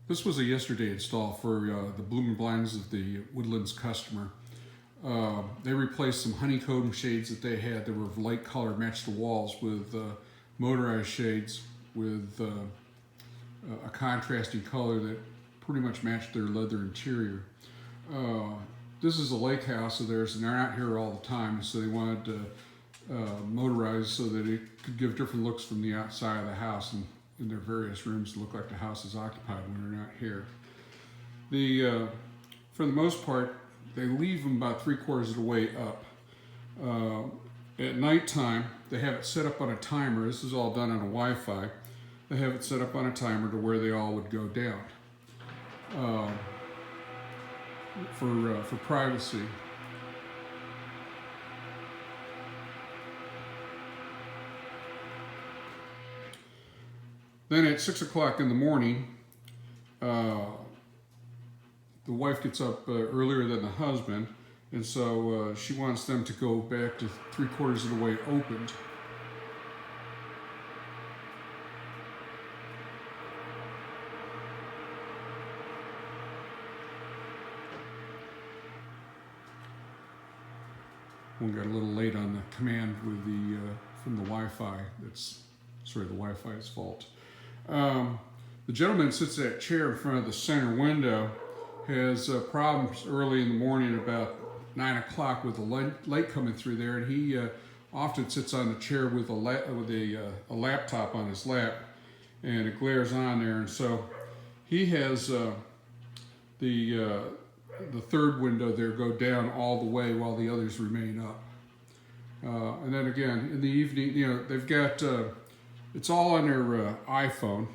This was a yesterday install for the blooming blinds of the Woodlands customer. They replaced some honeycomb shades that they had that were of light color, matched the walls with motorized shades with a contrasting color that pretty much matched their leather interior. This is a lake house of theirs, and they're not here all the time, so they wanted to motorize so that it could give different looks from the outside of the house and in their various rooms to look like the house is occupied when they're not here. For the most part, they leave them about 3/4 of the way up. At nighttime, they have it set up on a timer. This is all done on a Wi-Fi. They have it set up on a timer to where they all would go down for privacy. Then at 6 o'clock in the morning, the wife gets up earlier than the husband, and so she wants them to go back to 3/4 of the way opened. We got a little late on the command with from the Wi-Fi. That's sort of the Wi-Fi's fault. The gentleman sits in that chair in front of the center window, has problems early in the morning about 9 o'clock with the light coming through there, and he often sits on the chair with a laptop on his lap, and it glares on there, and so he has the third window there go down all the way while the others remain up. And then again, in the evening, they've got, it's all on their iPhone.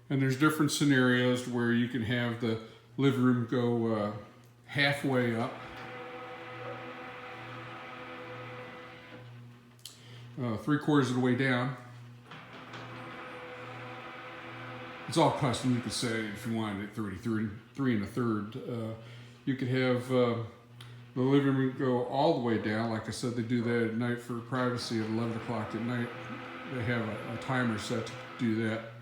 And there's different scenarios where you can have the living room go halfway up. 3/4 of the way down. It's all custom. You could say if you wanted it 3 1/3. You could have the living room go all the way down. Like I said, they do that at night for privacy at 11 o'clock at night. They have a timer set to do that.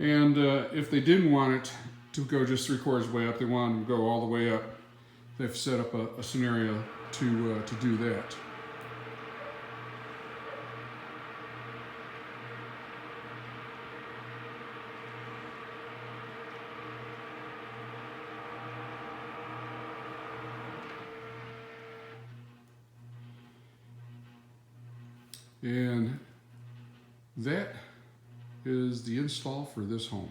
And if they didn't want it to go just 3/4 of the way up, they wanted them to go all the way up, they've set up a scenario to do that. And that is the install for this home.